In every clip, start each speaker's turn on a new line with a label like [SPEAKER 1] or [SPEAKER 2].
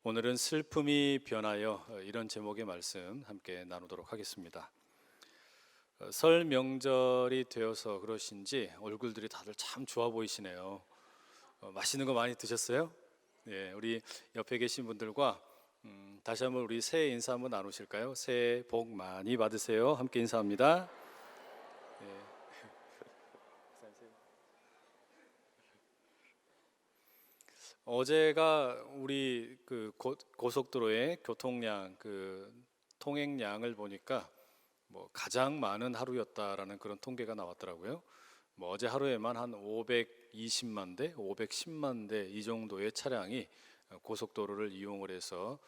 [SPEAKER 1] 오늘은 슬픔이 변하여 이런 제목의 말씀 함께 나누도록 하겠습니다. 설 명절이 되어서 그러신지 얼굴들이 다들 참 좋아 보이시네요. 맛있는 거 많이 드셨어요? 예, 우리 옆에 계신 분들과 다시 한번 우리 새해 인사 한번 나누실까요? 새해 복 많이 받으세요. 함께 인사합니다. 예. 어제가 우리 고속도로의 교통량 통행량을 보니까 가장 많은 하루였다라는 그런 통계가 나왔더라고요. 어제 하루에만 한 520만 대, 510만 대 이 정도의 차량이 고속도로를 이용을 해서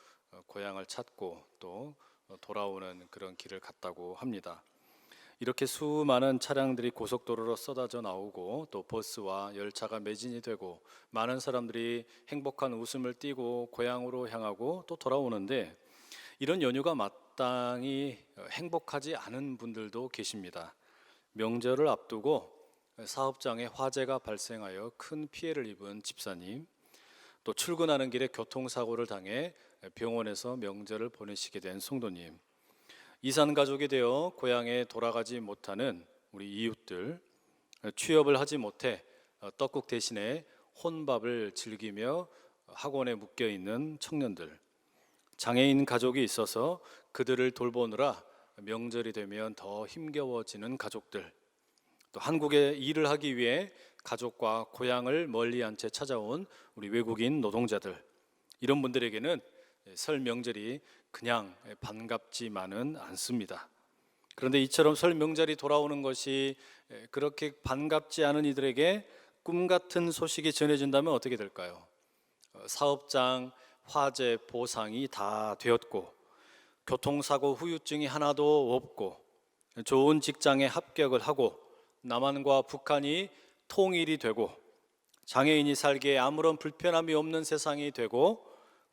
[SPEAKER 1] 고향을 찾고 또 돌아오는 그런 길을 갔다고 합니다. 이렇게 수많은 차량들이 고속도로로 쏟아져 나오고 또 버스와 열차가 매진이 되고 많은 사람들이 행복한 웃음을 띠고 고향으로 향하고 또 돌아오는데, 이런 연휴가 마땅히 행복하지 않은 분들도 계십니다. 명절을 앞두고 사업장에 화재가 발생하여 큰 피해를 입은 집사님, 또 출근하는 길에 교통사고를 당해 병원에서 명절을 보내시게 된 성도님, 이산 가족이 되어 고향에 돌아가지 못하는 우리 이웃들, 취업을 하지 못해 떡국 대신에 혼밥을 즐기며 학원에 묶여 있는 청년들, 장애인 가족이 있어서 그들을 돌보느라 명절이 되면 더 힘겨워지는 가족들, 또 한국에 일을 하기 위해 가족과 고향을 멀리한 채 찾아온 우리 외국인 노동자들, 이런 분들에게는 설 명절이 그냥 반갑지만은 않습니다. 그런데 이처럼 설 명절이 돌아오는 것이 그렇게 반갑지 않은 이들에게 꿈 같은 소식이 전해진다면 어떻게 될까요? 사업장 화재 보상이 다 되었고, 교통사고 후유증이 하나도 없고, 좋은 직장에 합격을 하고, 남한과 북한이 통일이 되고, 장애인이 살기에 아무런 불편함이 없는 세상이 되고,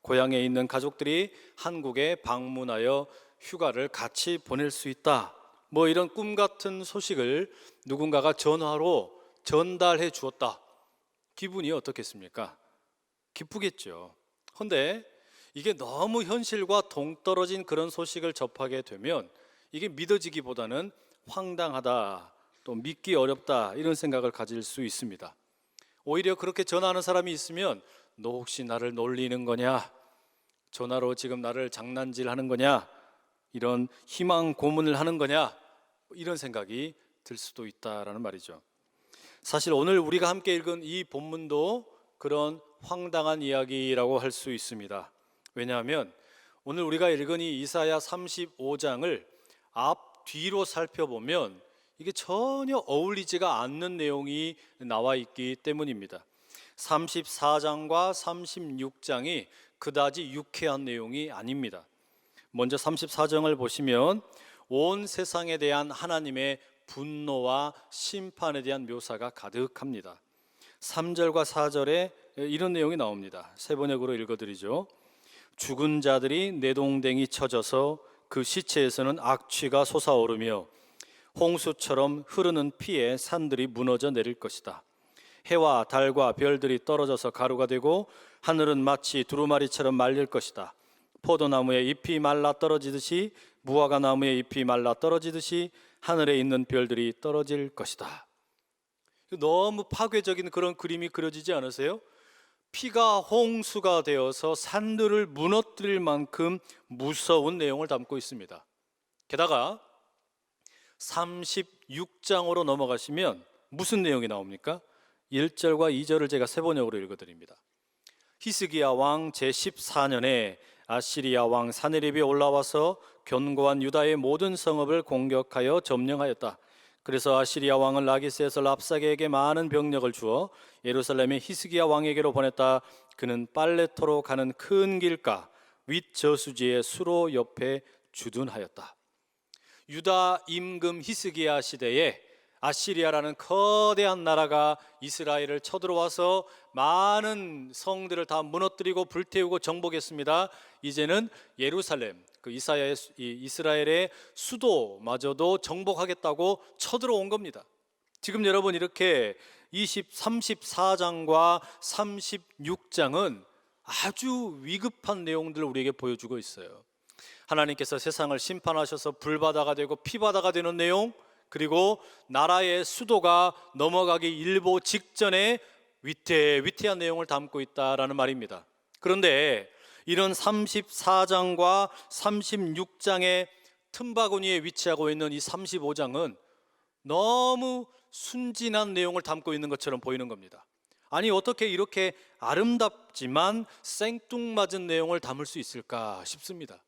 [SPEAKER 1] 고향에 있는 가족들이 한국에 방문하여 휴가를 같이 보낼 수 있다, 이런 꿈 같은 소식을 누군가가 전화로 전달해 주었다. 기분이 어떻겠습니까? 기쁘겠죠. 그런데 이게 너무 현실과 동떨어진 그런 소식을 접하게 되면 이게 믿어지기보다는 황당하다, 또 믿기 어렵다, 이런 생각을 가질 수 있습니다. 오히려 그렇게 전화하는 사람이 있으면 너 혹시 나를 놀리는 거냐? 전화로 지금 나를 장난질하는 거냐? 이런 희망 고문을 하는 거냐? 이런 생각이 들 수도 있다라는 말이죠. 사실 오늘 우리가 함께 읽은 이 본문도 그런 황당한 이야기라고 할 수 있습니다. 왜냐하면 오늘 우리가 읽은 이 이사야 35장을 앞 뒤로 살펴보면 이게 전혀 어울리지가 않는 내용이 나와 있기 때문입니다. 34장과 36장이 그다지 유쾌한 내용이 아닙니다. 먼저 34장을 보시면 온 세상에 대한 하나님의 분노와 심판에 대한 묘사가 가득합니다. 3절과 4절에 이런 내용이 나옵니다. 세 번역으로 읽어드리죠. 죽은 자들이 내동댕이 쳐져서 그 시체에서는 악취가 솟아오르며 홍수처럼 흐르는 피에 산들이 무너져 내릴 것이다. 해와 달과 별들이 떨어져서 가루가 되고 하늘은 마치 두루마리처럼 말릴 것이다. 포도나무의 잎이 말라 떨어지듯이 무화과 나무의 잎이 말라 떨어지듯이 하늘에 있는 별들이 떨어질 것이다. 너무 파괴적인 그런 그림이 그려지지 않으세요? 피가 홍수가 되어서 산들을 무너뜨릴 만큼 무서운 내용을 담고 있습니다. 게다가 36장으로 넘어가시면 무슨 내용이 나옵니까? 1절과 2절을 제가 세 번역으로 읽어드립니다. 히스기야 왕 제14년에 아시리아 왕 사네립이 올라와서 견고한 유다의 모든 성읍을 공격하여 점령하였다. 그래서 아시리아 왕은 라기스에서 랍사게에게 많은 병력을 주어 예루살렘의 히스기야 왕에게로 보냈다. 그는 빨레토로 가는 큰 길가 윗 저수지의 수로 옆에 주둔하였다. 유다 임금 히스기야 시대에 아시리아라는 거대한 나라가 이스라엘을 쳐들어와서 많은 성들을 다 무너뜨리고 불태우고 정복했습니다. 이제는 예루살렘, 이스라엘의 수도마저도 정복하겠다고 쳐들어온 겁니다. 지금 여러분 이렇게 34장과 36장은 아주 위급한 내용들을 우리에게 보여주고 있어요. 하나님께서 세상을 심판하셔서 불바다가 되고 피바다가 되는 내용, 그리고 나라의 수도가 넘어가기 일보 직전에 위태위태한 내용을 담고 있다라는 말입니다. 그런데 이런 34장과 36장의 틈바구니에 위치하고 있는 이 35장은 너무 순진한 내용을 담고 있는 것처럼 보이는 겁니다. 아니, 어떻게 이렇게 아름답지만 생뚱맞은 내용을 담을 수 있을까 싶습니다.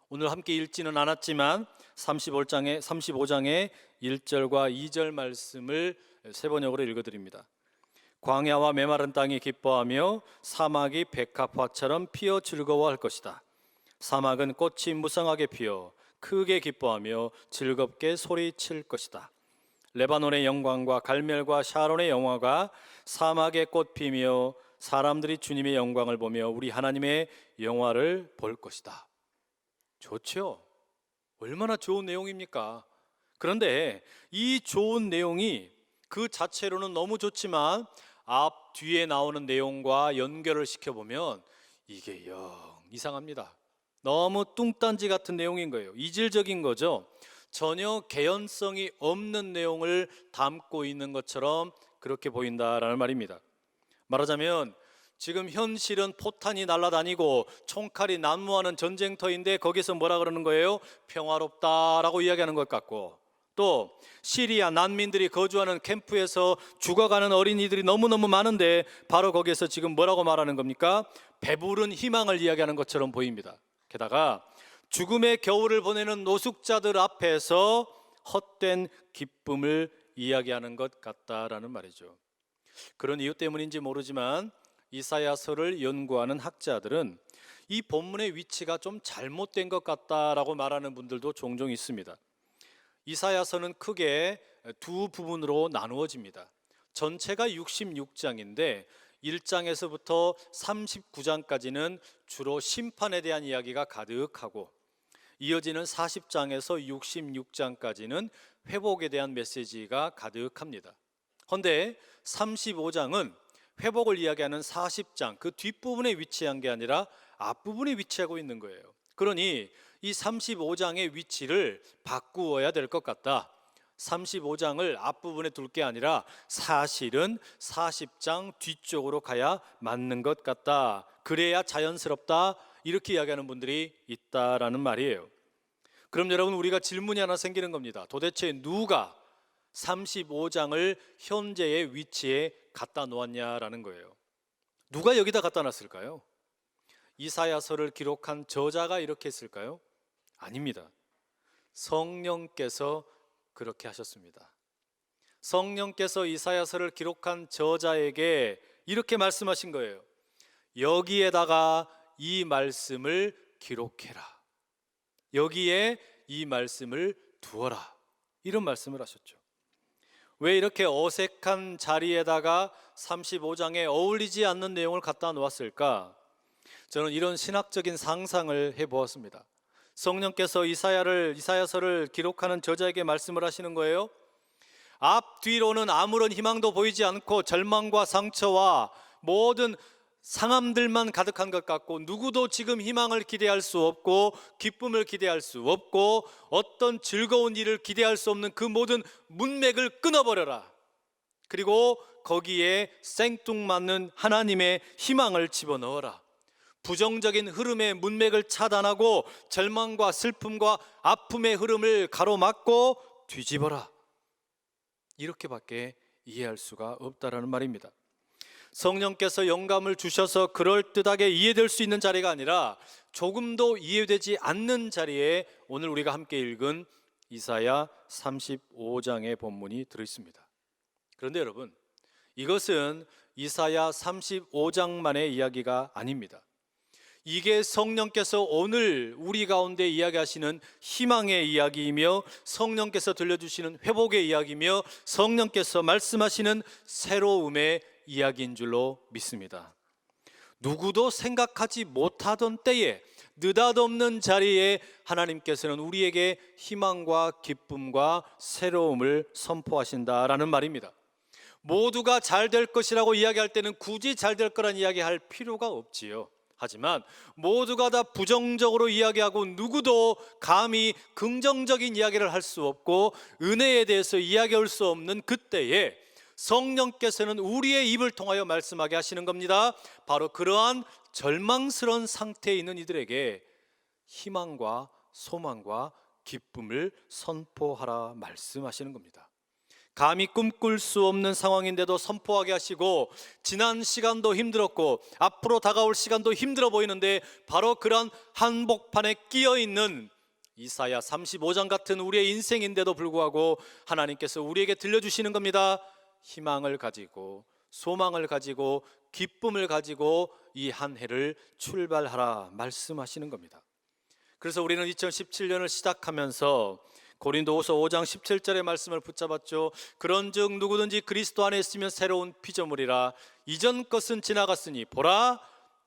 [SPEAKER 1] 오늘 함께 읽지는 않았지만 35장의 1절과 2절 말씀을 세 번역으로 읽어드립니다. 광야와 메마른 땅이 기뻐하며 사막이 백합화처럼 피어 즐거워할 것이다. 사막은 꽃이 무성하게 피어 크게 기뻐하며 즐겁게 소리칠 것이다. 레바논의 영광과 갈멜과 샤론의 영화가 사막에 꽃 피며 사람들이 주님의 영광을 보며 우리 하나님의 영화를 볼 것이다. 좋죠? 얼마나 좋은 내용입니까? 그런데 이 좋은 내용이 그 자체로는 너무 좋지만 앞 뒤에 나오는 내용과 연결을 시켜보면 이게 영 이상합니다. 너무 뚱딴지 같은 내용인 거예요. 이질적인 거죠. 전혀 개연성이 없는 내용을 담고 있는 것처럼 그렇게 보인다라는 말입니다. 말하자면 지금 현실은 포탄이 날아다니고 총칼이 난무하는 전쟁터인데 거기서 뭐라 그러는 거예요? 평화롭다라고 이야기하는 것 같고, 또 시리아 난민들이 거주하는 캠프에서 죽어가는 어린이들이 너무너무 많은데 바로 거기에서 지금 뭐라고 말하는 겁니까? 배부른 희망을 이야기하는 것처럼 보입니다. 게다가 죽음의 겨울을 보내는 노숙자들 앞에서 헛된 기쁨을 이야기하는 것 같다라는 말이죠. 그런 이유 때문인지 모르지만 이사야서를 연구하는 학자들은 이 본문의 위치가 좀 잘못된 것 같다라고 말하는 분들도 종종 있습니다. 이사야서는 크게 두 부분으로 나누어집니다. 전체가 66장인데 1장에서부터 39장까지는 주로 심판에 대한 이야기가 가득하고, 이어지는 40장에서 66장까지는 회복에 대한 메시지가 가득합니다. 그런데 35장은 회복을 이야기하는 40장 그 뒷부분에 위치한 게 아니라 앞부분에 위치하고 있는 거예요. 그러니 이 35장의 위치를 바꾸어야 될 것 같다. 35장을 앞부분에 둘 게 아니라 사실은 40장 뒤쪽으로 가야 맞는 것 같다. 그래야 자연스럽다. 이렇게 이야기하는 분들이 있다라는 말이에요. 그럼 여러분, 우리가 질문이 하나 생기는 겁니다. 도대체 누가 35장을 현재의 위치에 갖다 놓았냐라는 거예요. 누가 여기다 갖다 놨을까요? 이사야서를 기록한 저자가 이렇게 했을까요? 아닙니다. 성령께서 그렇게 하셨습니다. 성령께서 이사야서를 기록한 저자에게 이렇게 말씀하신 거예요. 여기에다가 이 말씀을 기록해라. 여기에 이 말씀을 두어라. 이런 말씀을 하셨죠. 왜 이렇게 어색한 자리에다가 35장에 어울리지 않는 내용을 갖다 놓았을까? 저는 이런 신학적인 상상을 해보았습니다. 성령께서 이사야서를 기록하는 저자에게 말씀을 하시는 거예요. 앞뒤로는 아무런 희망도 보이지 않고 절망과 상처와 모든 상함들만 가득한 것 같고, 누구도 지금 희망을 기대할 수 없고 기쁨을 기대할 수 없고 어떤 즐거운 일을 기대할 수 없는 그 모든 문맥을 끊어버려라. 그리고 거기에 생뚱맞는 하나님의 희망을 집어넣어라. 부정적인 흐름의 문맥을 차단하고 절망과 슬픔과 아픔의 흐름을 가로막고 뒤집어라. 이렇게밖에 이해할 수가 없다라는 말입니다. 성령께서 영감을 주셔서 그럴듯하게 이해될 수 있는 자리가 아니라 조금도 이해되지 않는 자리에 오늘 우리가 함께 읽은 이사야 35장의 본문이 들어있습니다. 그런데 여러분, 이것은 이사야 35장만의 이야기가 아닙니다. 이게 성령께서 오늘 우리 가운데 이야기하시는 희망의 이야기이며, 성령께서 들려주시는 회복의 이야기이며, 성령께서 말씀하시는 새로움의 이야기인 줄로 믿습니다. 누구도 생각하지 못하던 때에 느닷없는 자리에 하나님께서는 우리에게 희망과 기쁨과 새로움을 선포하신다라는 말입니다. 모두가 잘 될 것이라고 이야기할 때는 굳이 잘 될 거란 이야기할 필요가 없지요. 하지만 모두가 다 부정적으로 이야기하고 누구도 감히 긍정적인 이야기를 할 수 없고 은혜에 대해서 이야기할 수 없는 그때에 성령께서는 우리의 입을 통하여 말씀하게 하시는 겁니다. 바로 그러한 절망스러운 상태에 있는 이들에게 희망과 소망과 기쁨을 선포하라 말씀하시는 겁니다. 감히 꿈꿀 수 없는 상황인데도 선포하게 하시고, 지난 시간도 힘들었고 앞으로 다가올 시간도 힘들어 보이는데 바로 그런 한복판에 끼어 있는 이사야 35장 같은 우리의 인생인데도 불구하고 하나님께서 우리에게 들려주시는 겁니다. 희망을 가지고 소망을 가지고 기쁨을 가지고 이 한 해를 출발하라 말씀하시는 겁니다. 그래서 우리는 2017년을 시작하면서 고린도후서 5장 17절의 말씀을 붙잡았죠. 그런즉 누구든지 그리스도 안에 있으면 새로운 피조물이라, 이전 것은 지나갔으니 보라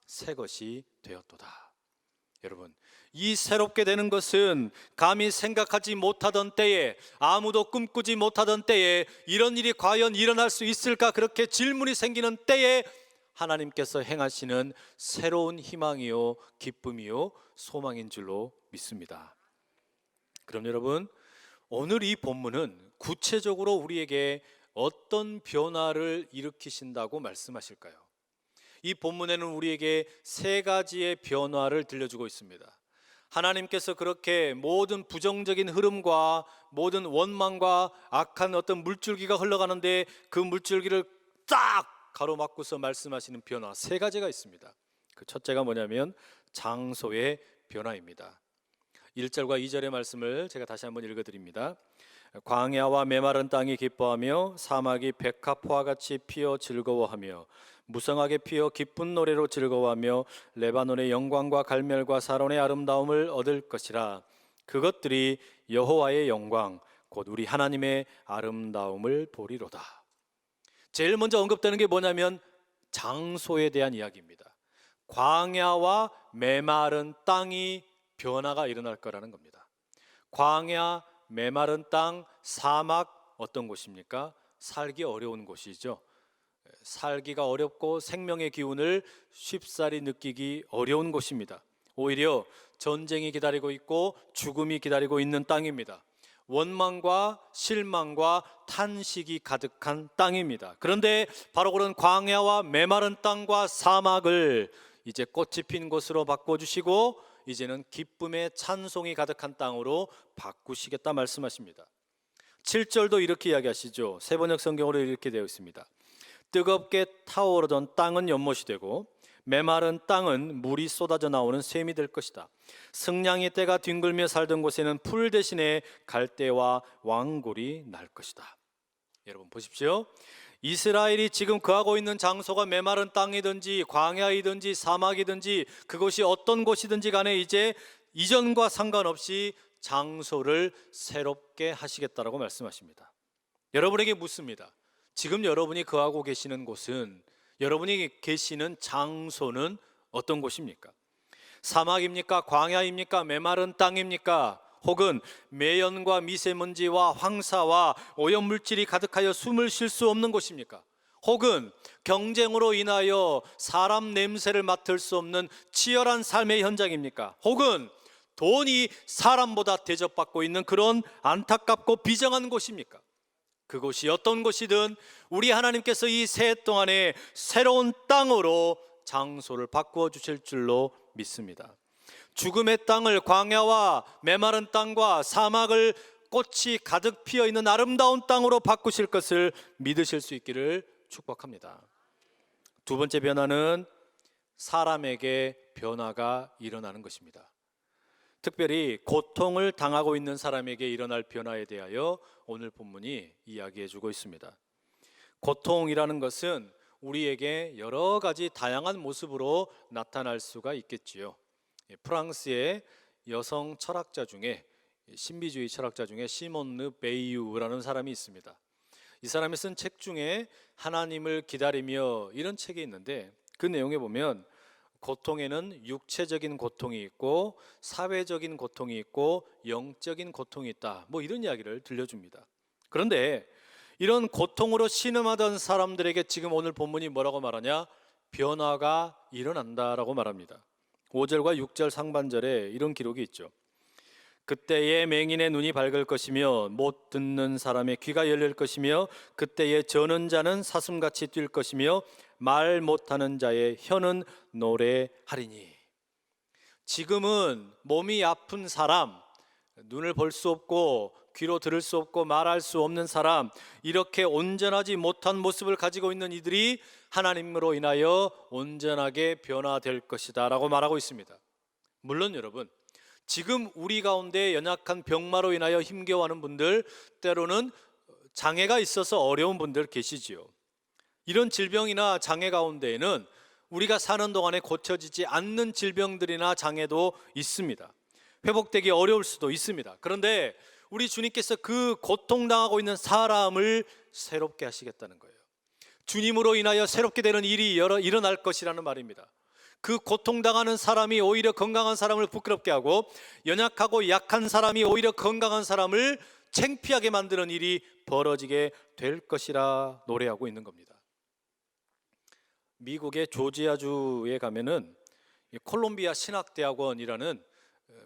[SPEAKER 1] 새 것이 되었도다. 여러분, 이 새롭게 되는 것은 감히 생각하지 못하던 때에, 아무도 꿈꾸지 못하던 때에 이런 일이 과연 일어날 수 있을까 그렇게 질문이 생기는 때에 하나님께서 행하시는 새로운 희망이요 기쁨이요 소망인 줄로 믿습니다. 그럼 여러분, 오늘 이 본문은 구체적으로 우리에게 어떤 변화를 일으키신다고 말씀하실까요? 이 본문에는 우리에게 세 가지의 변화를 들려주고 있습니다. 하나님께서 그렇게 모든 부정적인 흐름과 모든 원망과 악한 어떤 물줄기가 흘러가는데 그 물줄기를 딱 가로막고서 말씀하시는 변화 세 가지가 있습니다. 그 첫째가 뭐냐면 장소의 변화입니다. 1절과 2절의 말씀을 제가 다시 한번 읽어드립니다. 광야와 메마른 땅이 기뻐하며 사막이 백합화와 같이 피어 즐거워하며 무성하게 피어 기쁜 노래로 즐거워하며 레바논의 영광과 갈멜과 사론의 아름다움을 얻을 것이라. 그것들이 여호와의 영광 곧 우리 하나님의 아름다움을 보리로다. 제일 먼저 언급되는 게 뭐냐면 장소에 대한 이야기입니다. 광야와 메마른 땅이 변화가 일어날 거라는 겁니다. 광야, 메마른 땅, 사막 어떤 곳입니까? 살기 어려운 곳이죠. 살기가 어렵고 생명의 기운을 쉽사리 느끼기 어려운 곳입니다. 오히려 전쟁이 기다리고 있고 죽음이 기다리고 있는 땅입니다. 원망과 실망과 탄식이 가득한 땅입니다. 그런데 바로 그런 광야와 메마른 땅과 사막을 이제 꽃이 핀 곳으로 바꿔주시고 이제는 기쁨의 찬송이 가득한 땅으로 바꾸시겠다 말씀하십니다. 7절도 이렇게 이야기하시죠. 세번역 성경으로 이렇게 되어 있습니다. 뜨겁게 타오르던 땅은 연못이 되고 메마른 땅은 물이 쏟아져 나오는 샘이 될 것이다. 승냥이 떼가 뒹굴며 살던 곳에는 풀 대신에 갈대와 왕골이 날 것이다. 여러분 보십시오. 이스라엘이 지금 거하고 있는 장소가 메마른 땅이든지 광야이든지 사막이든지 그곳이 어떤 곳이든지 간에 이제 이전과 상관없이 장소를 새롭게 하시겠다라고 말씀하십니다. 여러분에게 묻습니다. 지금 여러분이 거하고 계시는 곳은, 여러분이 계시는 장소는 어떤 곳입니까? 사막입니까? 광야입니까? 메마른 땅입니까? 혹은 매연과 미세먼지와 황사와 오염물질이 가득하여 숨을 쉴 수 없는 곳입니까? 혹은 경쟁으로 인하여 사람 냄새를 맡을 수 없는 치열한 삶의 현장입니까? 혹은 돈이 사람보다 대접받고 있는 그런 안타깝고 비정한 곳입니까? 그곳이 어떤 곳이든 우리 하나님께서 이 새해 동안에 새로운 땅으로 장소를 바꾸어 주실 줄로 믿습니다. 죽음의 땅을 광야와 메마른 땅과 사막을 꽃이 가득 피어 있는 아름다운 땅으로 바꾸실 것을 믿으실 수 있기를 축복합니다. 두 번째 변화는 사람에게 변화가 일어나는 것입니다. 특별히 고통을 당하고 있는 사람에게 일어날 변화에 대하여 오늘 본문이 이야기해 주고 있습니다. 고통이라는 것은 우리에게 여러 가지 다양한 모습으로 나타날 수가 있겠지요. 프랑스의 여성 철학자 중에, 신비주의 철학자 중에 시몬 르 베이유라는 사람이 있습니다. 이 사람이 쓴 책 중에 하나님을 기다리며 이런 책이 있는데 그 내용에 보면 고통에는 육체적인 고통이 있고 사회적인 고통이 있고 영적인 고통이 있다, 뭐 이런 이야기를 들려줍니다. 그런데 이런 고통으로 신음하던 사람들에게 지금 오늘 본문이 뭐라고 말하냐? 변화가 일어난다라고 말합니다. 5절과 6절 상반절에 이런 기록이 있죠. 그때에 맹인의 눈이 밝을 것이며 못 듣는 사람의 귀가 열릴 것이며 그때에 저는 자는 사슴같이 뛸 것이며 말 못하는 자의 혀는 노래하리니. 지금은 몸이 아픈 사람, 눈을 볼 수 없고 귀로 들을 수 없고 말할 수 없는 사람, 이렇게 온전하지 못한 모습을 가지고 있는 이들이 하나님으로 인하여 온전하게 변화될 것이다 라고 말하고 있습니다. 물론 여러분, 지금 우리 가운데 연약한 병마로 인하여 힘겨워하는 분들, 때로는 장애가 있어서 어려운 분들 계시지요. 이런 질병이나 장애 가운데에는 우리가 사는 동안에 고쳐지지 않는 질병들이나 장애도 있습니다. 회복되기 어려울 수도 있습니다. 그런데 우리 주님께서 그 고통당하고 있는 사람을 새롭게 하시겠다는 거예요. 주님으로 인하여 새롭게 되는 일이 일어날 것이라는 말입니다. 그 고통당하는 사람이 오히려 건강한 사람을 부끄럽게 하고, 연약하고 약한 사람이 오히려 건강한 사람을 창피하게 만드는 일이 벌어지게 될 것이라 노래하고 있는 겁니다. 미국의 조지아주에 가면은 콜롬비아 신학대학원이라는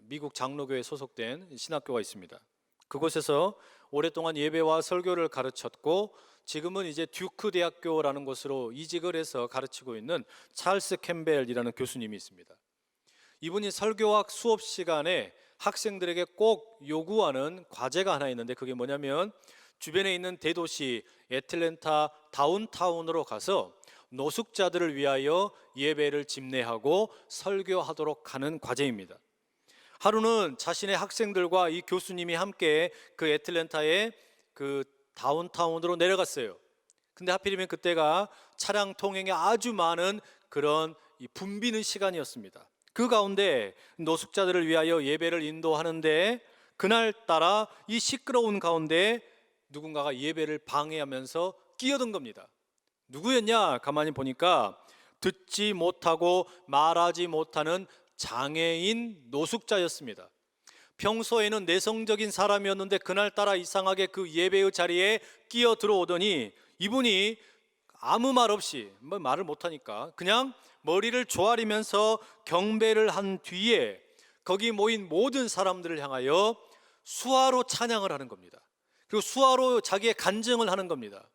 [SPEAKER 1] 미국 장로교에 소속된 신학교가 있습니다. 그곳에서 오랫동안 예배와 설교를 가르쳤고, 지금은 이제 듀크 대학교라는 곳으로 이직을 해서 가르치고 있는 찰스 캠벨이라는 교수님이 있습니다. 이분이 설교학 수업 시간에 학생들에게 꼭 요구하는 과제가 하나 있는데, 그게 뭐냐면 주변에 있는 대도시 애틀랜타 다운타운으로 가서 노숙자들을 위하여 예배를 집례하고 설교하도록 하는 과제입니다. 하루는 자신의 학생들과 이 교수님이 함께 그 애틀랜타의 그 다운타운으로 내려갔어요. 근데 하필이면 그때가 차량 통행이 아주 많은 그런 붐비는 시간이었습니다. 그 가운데 노숙자들을 위하여 예배를 인도하는데, 그날따라 이 시끄러운 가운데 누군가가 예배를 방해하면서 끼어든 겁니다. 누구였냐? 가만히 보니까 듣지 못하고 말하지 못하는 장애인 노숙자였습니다. 평소에는 내성적인 사람이었는데 그날따라 이상하게 그 예배의 자리에 끼어 들어오더니 이분이 아무 말 없이, 말을 못하니까 그냥 머리를 조아리면서 경배를 한 뒤에 거기 모인 모든 사람들을 향하여 수화로 찬양을 하는 겁니다. 그리고 수화로 자기의 간증을 하는 겁니다.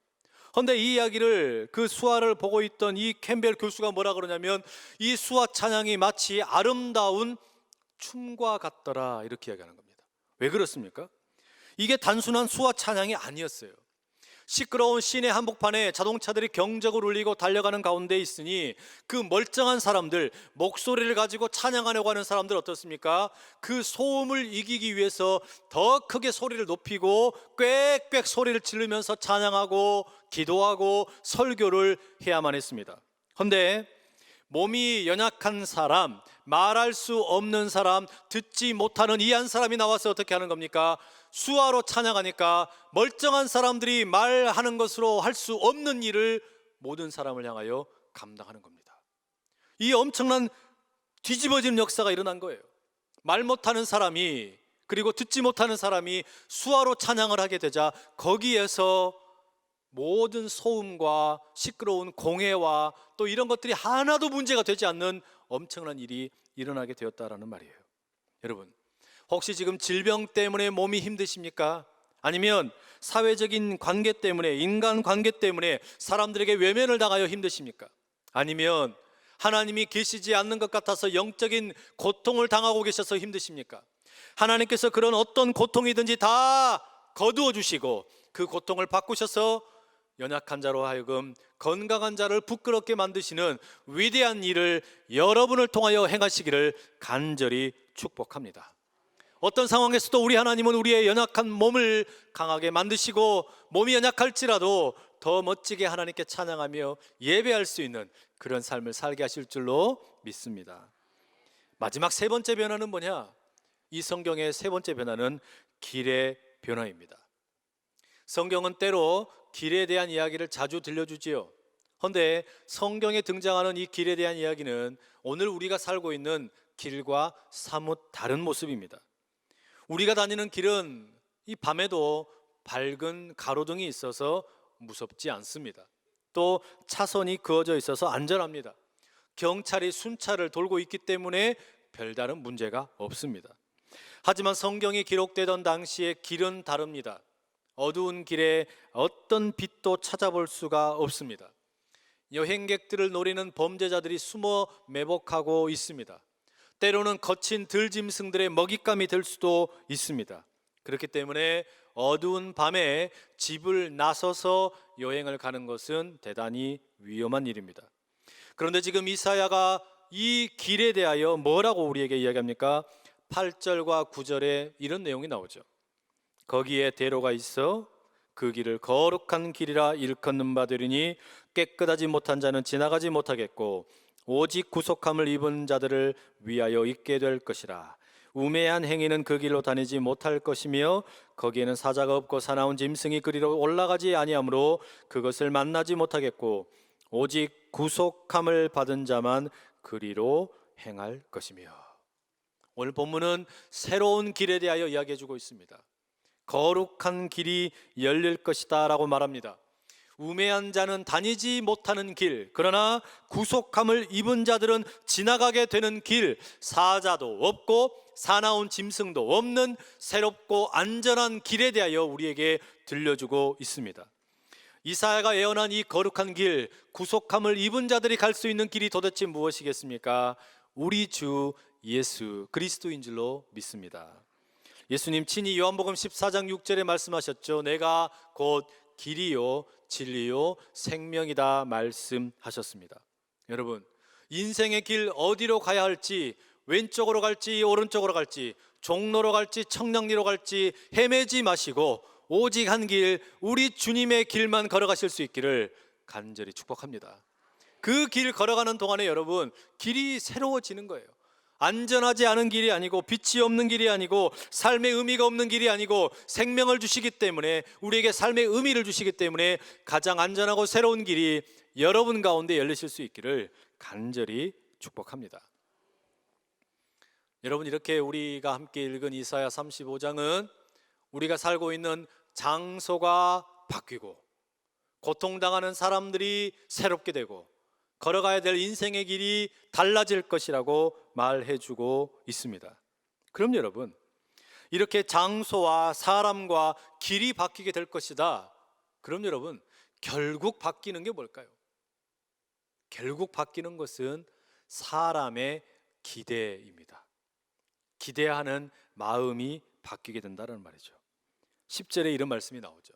[SPEAKER 1] 그런데 이 이야기를, 그 수화를 보고 있던 이 캠벨 교수가 뭐라 그러냐면, 이 수화 찬양이 마치 아름다운 춤과 같더라, 이렇게 이야기하는 겁니다. 왜 그렇습니까? 이게 단순한 수화 찬양이 아니었어요. 시끄러운 시내 한복판에 자동차들이 경적을 울리고 달려가는 가운데 있으니 그 멀쩡한 사람들, 목소리를 가지고 찬양하려고 하는 사람들 어떻습니까? 그 소음을 이기기 위해서 더 크게 소리를 높이고 꽥꽥 소리를 지르면서 찬양하고 기도하고 설교를 해야만 했습니다. 그런데 몸이 연약한 사람, 말할 수 없는 사람, 듣지 못하는 이 한 사람이 나와서 어떻게 하는 겁니까? 수화로 찬양하니까 멀쩡한 사람들이 말하는 것으로 할 수 없는 일을 모든 사람을 향하여 감당하는 겁니다. 이 엄청난 뒤집어지는 역사가 일어난 거예요. 말 못하는 사람이, 그리고 듣지 못하는 사람이 수화로 찬양을 하게 되자 거기에서 모든 소음과 시끄러운 공해와 또 이런 것들이 하나도 문제가 되지 않는 엄청난 일이 일어나게 되었다라는 말이에요. 여러분, 혹시 지금 질병 때문에 몸이 힘드십니까? 아니면 사회적인 관계 때문에, 인간 관계 때문에 사람들에게 외면을 당하여 힘드십니까? 아니면 하나님이 계시지 않는 것 같아서 영적인 고통을 당하고 계셔서 힘드십니까? 하나님께서 그런 어떤 고통이든지 다 거두어 주시고 그 고통을 바꾸셔서 연약한 자로 하여금 건강한 자를 부끄럽게 만드시는 위대한 일을 여러분을 통하여 행하시기를 간절히 축복합니다. 어떤 상황에서도 우리 하나님은 우리의 연약한 몸을 강하게 만드시고, 몸이 연약할지라도 더 멋지게 하나님께 찬양하며 예배할 수 있는 그런 삶을 살게 하실 줄로 믿습니다. 마지막 세 번째 변화는 뭐냐? 이 성경의 세 번째 변화는 길의 변화입니다. 성경은 때로 길에 대한 이야기를 자주 들려주지요. 그런데 성경에 등장하는 이 길에 대한 이야기는 오늘 우리가 살고 있는 길과 사뭇 다른 모습입니다. 우리가 다니는 길은 이 밤에도 밝은 가로등이 있어서 무섭지 않습니다. 또 차선이 그어져 있어서 안전합니다. 경찰이 순찰을 돌고 있기 때문에 별다른 문제가 없습니다. 하지만 성경이 기록되던 당시의 길은 다릅니다. 어두운 길에 어떤 빛도 찾아볼 수가 없습니다. 여행객들을 노리는 범죄자들이 숨어 매복하고 있습니다. 때로는 거친 들짐승들의 먹잇감이 될 수도 있습니다. 그렇기 때문에 어두운 밤에 집을 나서서 여행을 가는 것은 대단히 위험한 일입니다. 그런데 지금 이사야가 이 길에 대하여 뭐라고 우리에게 이야기합니까? 8절과 9절에 이런 내용이 나오죠. 거기에 대로가 있어 그 길을 거룩한 길이라 일컫는 바 되리니 깨끗하지 못한 자는 지나가지 못하겠고 오직 구속함을 입은 자들을 위하여 있게 될 것이라. 우매한 행위는 그 길로 다니지 못할 것이며 거기에는 사자가 없고 사나운 짐승이 그리로 올라가지 아니하므로 그것을 만나지 못하겠고 오직 구속함을 받은 자만 그리로 행할 것이며. 오늘 본문은 새로운 길에 대하여 이야기해 주고 있습니다. 거룩한 길이 열릴 것이다 라고 말합니다. 우매한 자는 다니지 못하는 길, 그러나 구속함을 입은 자들은 지나가게 되는 길, 사자도 없고 사나운 짐승도 없는 새롭고 안전한 길에 대하여 우리에게 들려주고 있습니다. 이사야가 예언한 이 거룩한 길, 구속함을 입은 자들이 갈 수 있는 길이 도대체 무엇이겠습니까? 우리 주 예수 그리스도인 줄로 믿습니다. 예수님 친히 요한복음 14장 6절에 말씀하셨죠. 내가 곧 길이요 진리요 생명이다 말씀하셨습니다. 여러분, 인생의 길 어디로 가야 할지, 왼쪽으로 갈지 오른쪽으로 갈지, 종로로 갈지 청량리로 갈지 헤매지 마시고 오직 한 길, 우리 주님의 길만 걸어가실 수 있기를 간절히 축복합니다. 그 길 걸어가는 동안에 여러분, 길이 새로워지는 거예요. 안전하지 않은 길이 아니고 빛이 없는 길이 아니고 삶의 의미가 없는 길이 아니고 생명을 주시기 때문에, 우리에게 삶의 의미를 주시기 때문에 가장 안전하고 새로운 길이 여러분 가운데 열리실 수 있기를 간절히 축복합니다. 여러분, 이렇게 우리가 함께 읽은 이사야 35장은 우리가 살고 있는 장소가 바뀌고 고통당하는 사람들이 새롭게 되고 걸어가야 될 인생의 길이 달라질 것이라고 말해주고 있습니다. 그럼 여러분, 이렇게 장소와 사람과 길이 바뀌게 될 것이다. 그럼 여러분, 결국 바뀌는 게 뭘까요? 결국 바뀌는 것은 사람의 기대입니다. 기대하는 마음이 바뀌게 된다는 말이죠. 10절에 이런 말씀이 나오죠.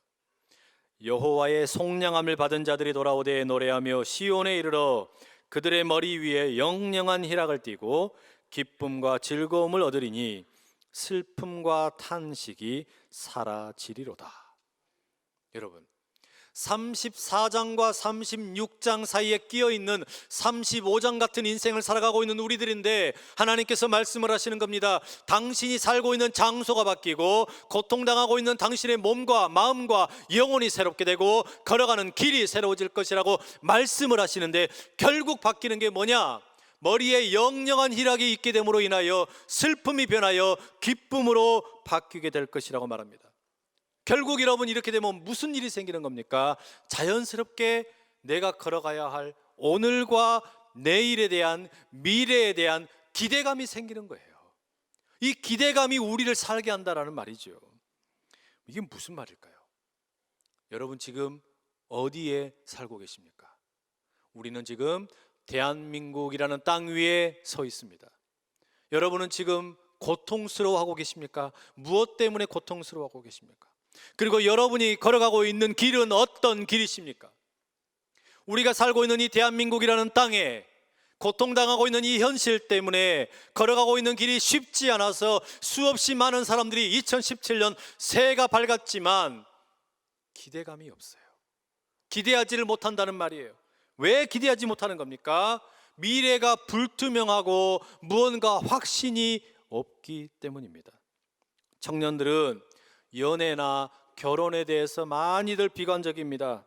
[SPEAKER 1] 여호와의 속량함을 받은 자들이 돌아오되 노래하며 시온에 이르러 그들의 머리 위에 영영한 희락을 띠고 기쁨과 즐거움을 얻으리니 슬픔과 탄식이 사라지리로다. 여러분, 34장과 36장 사이에 끼어있는 35장 같은 인생을 살아가고 있는 우리들인데 하나님께서 말씀을 하시는 겁니다. 당신이 살고 있는 장소가 바뀌고 고통당하고 있는 당신의 몸과 마음과 영혼이 새롭게 되고 걸어가는 길이 새로워질 것이라고 말씀을 하시는데, 결국 바뀌는 게 뭐냐? 머리에 영영한 희락이 있게 됨으로 인하여 슬픔이 변하여 기쁨으로 바뀌게 될 것이라고 말합니다. 결국 여러분, 이렇게 되면 무슨 일이 생기는 겁니까? 자연스럽게 내가 걸어가야 할 오늘과 내일에 대한, 미래에 대한 기대감이 생기는 거예요. 이 기대감이 우리를 살게 한다라는 말이죠. 이게 무슨 말일까요? 여러분, 지금 어디에 살고 계십니까? 우리는 지금 대한민국이라는 땅 위에 서 있습니다. 여러분은 지금 고통스러워하고 계십니까? 무엇 때문에 고통스러워하고 계십니까? 그리고 여러분이 걸어가고 있는 길은 어떤 길이십니까? 우리가 살고 있는 이 대한민국이라는 땅에 고통당하고 있는 이 현실 때문에 걸어가고 있는 길이 쉽지 않아서 수없이 많은 사람들이 2017년 새해가 밝았지만 기대감이 없어요. 기대하지를 못한다는 말이에요. 왜 기대하지 못하는 겁니까? 미래가 불투명하고 무언가 확신이 없기 때문입니다. 청년들은 연애나 결혼에 대해서 많이들 비관적입니다.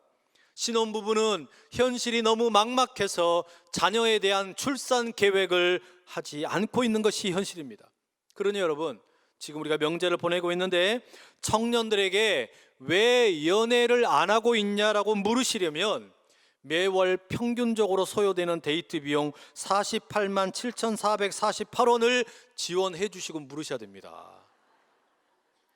[SPEAKER 1] 신혼부부는 현실이 너무 막막해서 자녀에 대한 출산 계획을 하지 않고 있는 것이 현실입니다. 그러니 여러분, 지금 우리가 명제를 보내고 있는데 청년들에게 왜 연애를 안 하고 있냐라고 물으시려면 매월 평균적으로 소요되는 데이트 비용 48만 7,448원을 지원해 주시고 물으셔야 됩니다.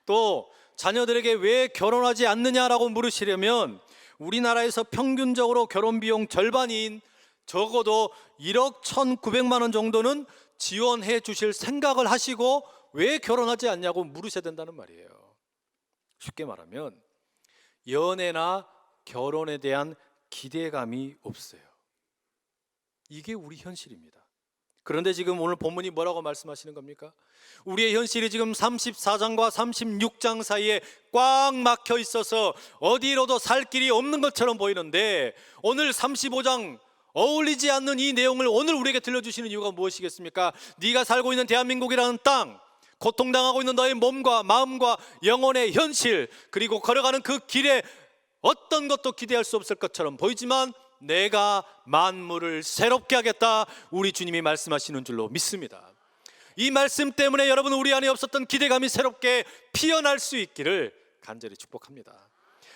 [SPEAKER 1] 또 자녀들에게 왜 결혼하지 않느냐라고 물으시려면 우리나라에서 평균적으로 결혼 비용 절반인 적어도 1억 1,900만 원 정도는 지원해 주실 생각을 하시고 왜 결혼하지 않냐고 물으셔야 된다는 말이에요. 쉽게 말하면 연애나 결혼에 대한 기대감이 없어요. 이게 우리 현실입니다. 그런데 지금 오늘 본문이 뭐라고 말씀하시는 겁니까? 우리의 현실이 지금 34장과 36장 사이에 꽉 막혀 있어서 어디로도 살 길이 없는 것처럼 보이는데 오늘 35장 어울리지 않는 이 내용을 오늘 우리에게 들려주시는 이유가 무엇이겠습니까? 네가 살고 있는 대한민국이라는 땅, 고통당하고 있는 너의 몸과 마음과 영혼의 현실, 그리고 걸어가는 그 길에 어떤 것도 기대할 수 없을 것처럼 보이지만 내가 만물을 새롭게 하겠다, 우리 주님이 말씀하시는 줄로 믿습니다. 이 말씀 때문에 여러분 우리 안에 없었던 기대감이 새롭게 피어날 수 있기를 간절히 축복합니다.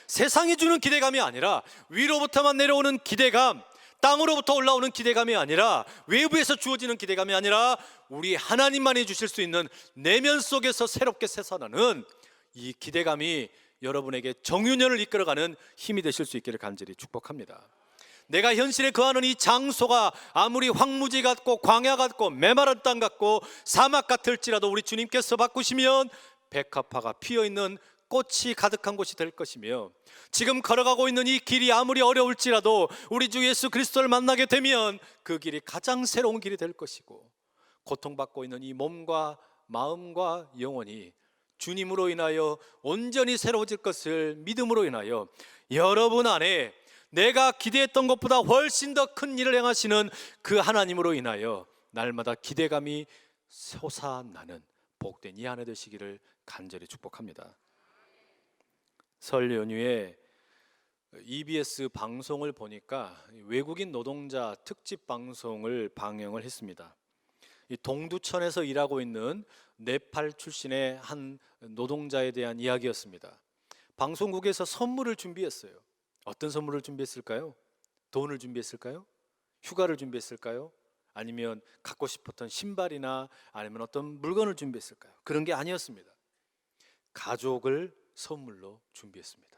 [SPEAKER 1] 세상이 주는 기대감이 아니라 위로부터만 내려오는 기대감, 땅으로부터 올라오는 기대감이 아니라 외부에서 주어지는 기대감이 아니라 우리 하나님만이 주실 수 있는 내면 속에서 새롭게 새어나는 이 기대감이 여러분에게 정유년을 이끌어가는 힘이 되실 수 있기를 간절히 축복합니다. 내가 현실에 거하는 이 장소가 아무리 황무지 같고 광야 같고 메마른 땅 같고 사막 같을지라도 우리 주님께서 바꾸시면 백합화가 피어있는 꽃이 가득한 곳이 될 것이며, 지금 걸어가고 있는 이 길이 아무리 어려울지라도 우리 주 예수 그리스도를 만나게 되면 그 길이 가장 새로운 길이 될 것이고, 고통받고 있는 이 몸과 마음과 영혼이 주님으로 인하여 온전히 새로워질 것을 믿음으로 인하여 여러분 안에 내가 기대했던 것보다 훨씬 더 큰 일을 행하시는 그 하나님으로 인하여 날마다 기대감이 솟아나는 복된 이 한 해 되시기를 간절히 축복합니다. 설 연휴에 EBS 방송을 보니까 외국인 노동자 특집 방송을 방영을 했습니다. 이 동두천에서 일하고 있는 네팔 출신의 한 노동자에 대한 이야기였습니다. 방송국에서 선물을 준비했어요. 어떤 선물을 준비했을까요? 돈을 준비했을까요? 휴가를 준비했을까요? 아니면 갖고 싶었던 신발이나 아니면 어떤 물건을 준비했을까요? 그런 게 아니었습니다. 가족을 선물로 준비했습니다.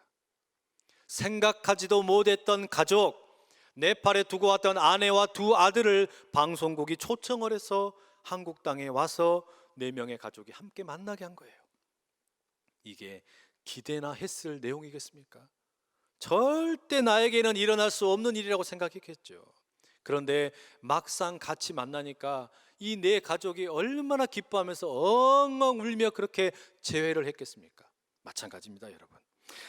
[SPEAKER 1] 생각하지도 못했던 가족, 네팔에 두고 왔던 아내와 두 아들을 방송국이 초청을 해서 한국 땅에 와서 4명의 가족이 함께 만나게 한 거예요. 이게 기대나 했을 내용이겠습니까? 절대 나에게는 일어날 수 없는 일이라고 생각했겠죠. 그런데 막상 같이 만나니까 이 4가족이 얼마나 기뻐하면서 엉엉 울며 그렇게 재회를 했겠습니까? 마찬가지입니다, 여러분.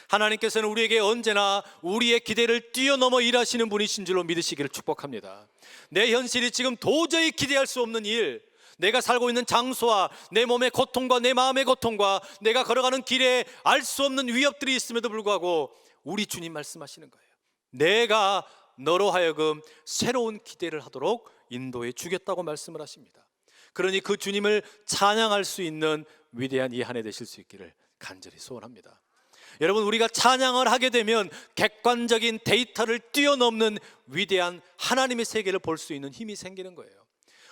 [SPEAKER 1] 하나님께서는 우리에게 언제나 우리의 기대를 뛰어넘어 일하시는 분이신 줄로 믿으시기를 축복합니다. 내 현실이 지금 도저히 기대할 수 없는 일, 내가 살고 있는 장소와 내 몸의 고통과 내 마음의 고통과 내가 걸어가는 길에 알 수 없는 위협들이 있음에도 불구하고 우리 주님 말씀하시는 거예요. 내가 너로 하여금 새로운 기대를 하도록 인도해 주겠다고 말씀을 하십니다. 그러니 그 주님을 찬양할 수 있는 위대한 이 한 해 되실 수 있기를 간절히 소원합니다. 여러분, 우리가 찬양을 하게 되면 객관적인 데이터를 뛰어넘는 위대한 하나님의 세계를 볼 수 있는 힘이 생기는 거예요.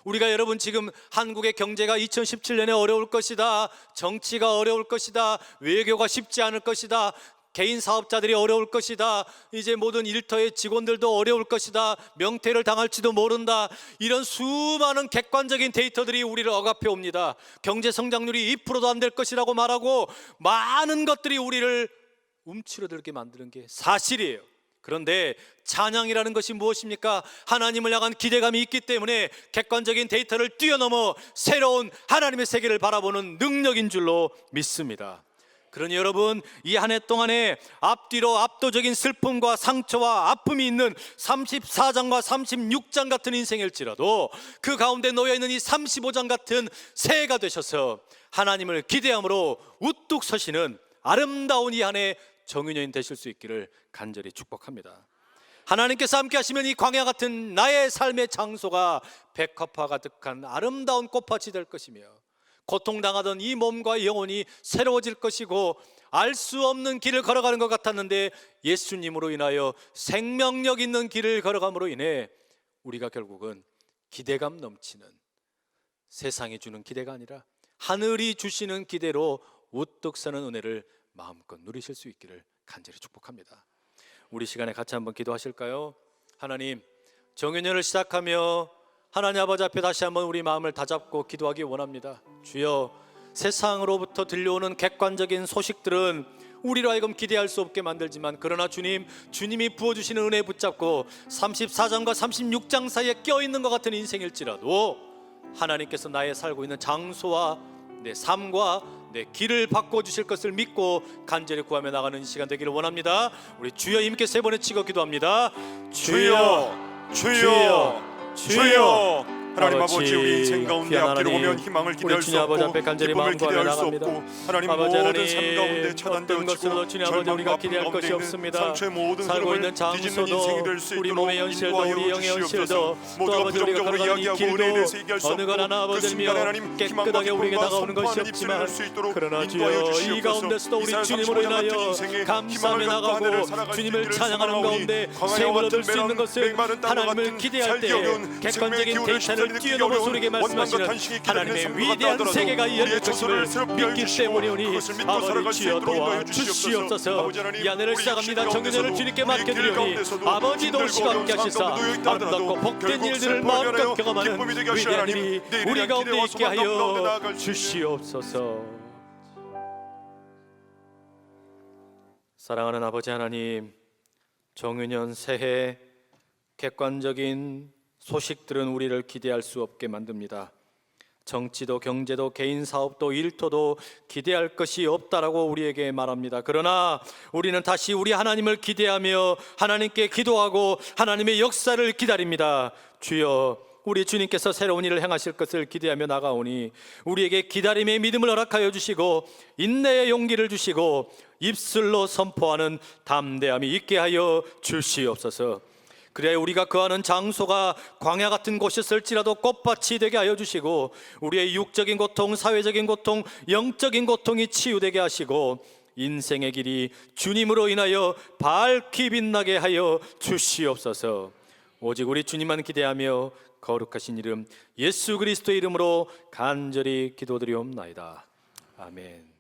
[SPEAKER 1] 우리가 여러분 지금 한국의 경제가 2017년에 어려울 것이다, 정치가 어려울 것이다, 외교가 쉽지 않을 것이다, 개인 사업자들이 어려울 것이다, 이제 모든 일터의 직원들도 어려울 것이다, 명퇴를 당할지도 모른다, 이런 수많은 객관적인 데이터들이 우리를 억압해 옵니다. 경제 성장률이 2%도 안 될 것이라고 말하고 많은 것들이 우리를 움츠러들게 만드는 게 사실이에요. 그런데 찬양이라는 것이 무엇입니까? 하나님을 향한 기대감이 있기 때문에 객관적인 데이터를 뛰어넘어 새로운 하나님의 세계를 바라보는 능력인 줄로 믿습니다. 그러니 여러분, 이 한 해 동안에 앞뒤로 압도적인 슬픔과 상처와 아픔이 있는 34장과 36장 같은 인생일지라도 그 가운데 놓여있는 이 35장 같은 새해가 되셔서 하나님을 기대함으로 우뚝 서시는 아름다운 이 한 해 정유년 되실 수 있기를 간절히 축복합니다. 하나님께서 함께 하시면 이 광야 같은 나의 삶의 장소가 백합화 가득한 아름다운 꽃밭이 될 것이며,
[SPEAKER 2] 고통당하던 이 몸과 영혼이 새로워질 것이고 알 수 없는 길을 걸어가는 것 같았는데 예수님으로 인하여 생명력 있는 길을 걸어감으로 인해 우리가 결국은 기대감 넘치는, 세상이 주는 기대가 아니라 하늘이 주시는 기대로 우뚝 서는 은혜를 마음껏 누리실 수 있기를 간절히 축복합니다. 우리 시간에 같이 한번 기도하실까요? 하나님, 정윤회를 시작하며 하나님 아버지 앞에 다시 한번 우리 마음을 다잡고 기도하기 원합니다. 주여, 세상으로부터 들려오는 객관적인 소식들은 우리로 하여금 기대할 수 없게 만들지만, 그러나 주님, 주님이 부어주시는 은혜에 붙잡고 34장과 36장 사이에 껴있는 것 같은 인생일지라도 하나님께서 나의 살고 있는 장소와 내 삶과 내 길을 바꿔주실 것을 믿고 간절히 구하며 나가는 시간 되기를 원합니다. 우리 주여 힘께 세 번에 치고 기도합니다.
[SPEAKER 3] 주여, 주여, 주여. 하나님 아버지, 우리 인생 가운데 앞뒤로 보면 희망을 기대할 수 없고 기쁨을 기대할 수 없고 하나님 모든 삶 가운데 차단되어지고 절망과 아픔 가운데 있는 상처의 모든 흐름을 뒤집는 인생이 될 수 있도록 인도하여 주시옵소서. 모두가 부정적으로 이야기하고 은혜에 대해서 얘기할 수 없고 그 순간에 하나님 희망과 기쁨과 선포하는 입술을 할 수 있도록 인도하여 주시옵소서. 이 세상으로 인하여 감사하며 나가고
[SPEAKER 2] 주님을 찬양하는 가운데 세임을 얻을 수 있는 것을 하나님을 기대할 때 객관적인 데이터를 뛰어넘어 우리에게 말씀하시는 하나님의 위대한 세계가 열릴 것임을 믿기 때문이오니 아버지 주여 도와주시옵소서. 이 안에를 시작합니다. 정윤회를 주님께 맡겨드리오니 아버지 도우시고 함께 하시사 아름답고 복된 일들을 마음껏 경험하는 위대한 힘이 우리 가운데 있게 하여 주시옵소서. 사랑하는 아버지 하나님, 정윤현 새해 객관적인 소식들은 우리를 기대할 수 없게 만듭니다. 정치도 경제도 개인 사업도 일터도 기대할 것이 없다라고 우리에게 말합니다. 그러나 우리는 다시 우리 하나님을 기대하며 하나님께 기도하고 하나님의 역사를 기다립니다. 주여, 우리 주님께서 새로운 일을 행하실 것을 기대하며 나가오니 우리에게 기다림의 믿음을 허락하여 주시고 인내의 용기를 주시고 입술로 선포하는 담대함이 있게 하여 주시옵소서. 그래야 우리가 거하는 장소가 광야 같은 곳이었을지라도 꽃밭이 되게 하여 주시고 우리의 육적인 고통, 사회적인 고통, 영적인 고통이 치유되게 하시고 인생의 길이 주님으로 인하여 밝히 빛나게 하여 주시옵소서. 오직 우리 주님만 기대하며 거룩하신 이름 예수 그리스도의 이름으로 간절히 기도드리옵나이다. 아멘.